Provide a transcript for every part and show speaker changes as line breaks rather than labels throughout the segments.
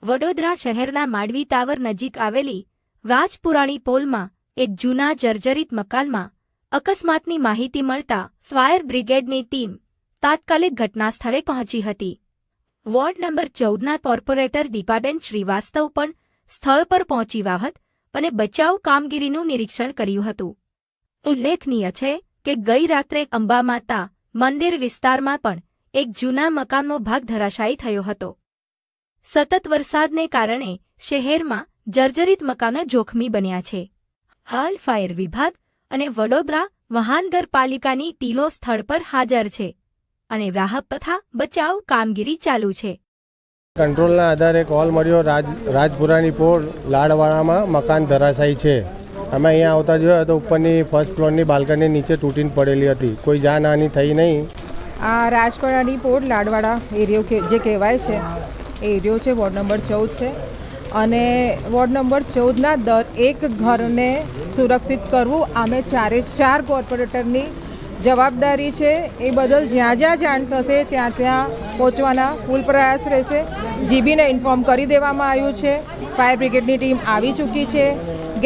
વડોદરા શહેરના માંડવી ટાવર નજીક આવેલી રાજપુરાણી પોલમાં એક જૂના જર્જરિત મકાનમાં અકસ્માતની માહિતી મળતા ફાયર બ્રિગેડની ટીમ તાત્કાલિક ઘટનાસ્થળે પહોંચી હતી. વોર્ડ નંબર 14ના કોર્પોરેટર દીપાબેન શ્રીવાસ્તવ પણ સ્થળ પર પહોંચી રાહત અને બચાવ કામગીરીનું નિરીક્ષણ કર્યું હતું. ઉલ્લેખનીય છે કે ગઈ રાત્રે અંબા માતા મંદિર વિસ્તારમાં પણ એક જૂના મકાનનો ભાગ ધરાશાયી થયો હતો. સતત વરસાદને કારણે શહેરમાં જર્જરિત મકાનો જોખમી બન્યા છે. હાલ ફાયર વિભાગ અને વડોદરા મહાનગરપાલિકાની ટીમો સ્થળ પર હાજર છે અને રાહત તથા બચાવ કામગીરી ચાલુ છે.
કંટ્રોલના આધારે કોલ મળ્યો રાજપુરાની પોળ લાડવાડામાં મકાન ધરાશાયી છે. અમે અહીંયા આવતા જોયા તો ઉપરની ફર્સ્ટ ફ્લોરની બાલ્કની નીચે તૂટીને પડેલી હતી. કોઈ જાનહાનિ થઈ નહીં.
આ રાજપુરાની પોળ લાડવાડા એરિયો જે કહેવાય છે એ એરિયો છે, વોર્ડ નંબર 14 છે અને વોર્ડ નંબર 14ના દરેક ઘરને સુરક્ષિત કરવું અમે ચાર કોર્પોરેટરની જવાબદારી છે. એ બદલ જ્યાં જાણ થશે ત્યાં પહોંચવાના ફૂલ પ્રયાસ રહેશે. જીબીને ઇન્ફોર્મ કરી દેવામાં આવ્યું છે. ફાયર બ્રિગેડની ટીમ આવી ચૂકી છે.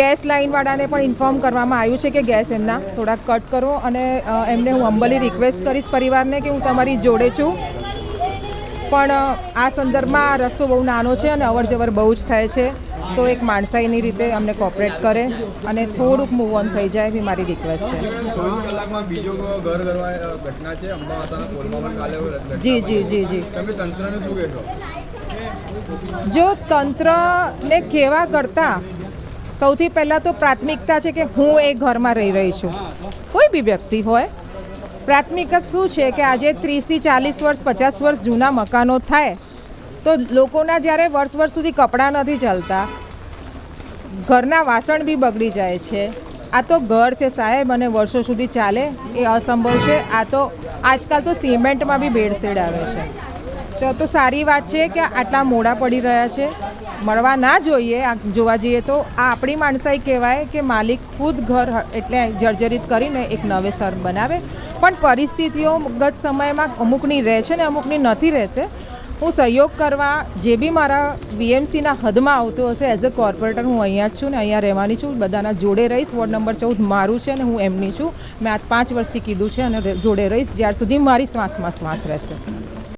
ગેસ લાઇનવાળાને પણ ઇન્ફોર્મ કરવામાં આવ્યું છે કે ગેસ એમના થોડાક કટ કરો અને એમને હું હમ્બલી રિક્વેસ્ટ કરીશ પરિવારને કે હું તમારી જોડે છું. પણ આ સંદર્ભમાં રસ્તો બહુ નાનો છે અને અવરજવર બહુ જ થાય છે, તો એક માણસાઈની રીતે અમને કોઓપરેટ કરે અને થોડુંક મૂવ ઓન થઈ જાય એવી મારી રિક્વેસ્ટ છે. જી જો તંત્રને કહેવા કરતાં સૌથી પહેલાં તો પ્રાથમિકતા છે કે હું એ ઘરમાં રહી છું. કોઈ બી વ્યક્તિ હોય, પ્રાથમિકતા શું છે કે આજે 30થી 40 વર્ષ 50 વર્ષ જૂના મકાનો થાય તો લોકોના જ્યારે વર્ષ સુધી કપડાં નથી ચાલતા, ઘરના વાસણ બી બગડી જાય છે. આ તો ઘર છે સાહેબ અને વર્ષો સુધી ચાલે એ અસંભવ છે. આ તો આજકાલ તો સિમેન્ટમાં બી ભેળસેળ આવે છે. તો સારી વાત છે કે આટલા મોડા પડી રહ્યા છે. મળવા ના જોઈએ. આ જોવા જઈએ તો આ આપણી માણસાઈ કહેવાય કે માલિક ખુદ ઘર એટલે જર્જરિત કરીને એક નવેસર બનાવે. પણ પરિસ્થિતિઓ ગત સમયમાં અમુકની રહે છે ને અમુકની નથી રહેતી. હું સહયોગ કરવા જે બી મારા વીએમસીના હદમાં આવતો હશે એઝ અ કોર્પોરેટર હું અહીંયા જ છું ને અહીંયા રહેવાની છું. બધાના જોડે રહીશ. વોર્ડ નંબર 14 મારું છે અને હું એમની છું. મેં આ 5 વર્ષથી કીધું છે અને જોડે રહીશ જ્યાર સુધી મારી શ્વાસમાં શ્વાસ રહેશે.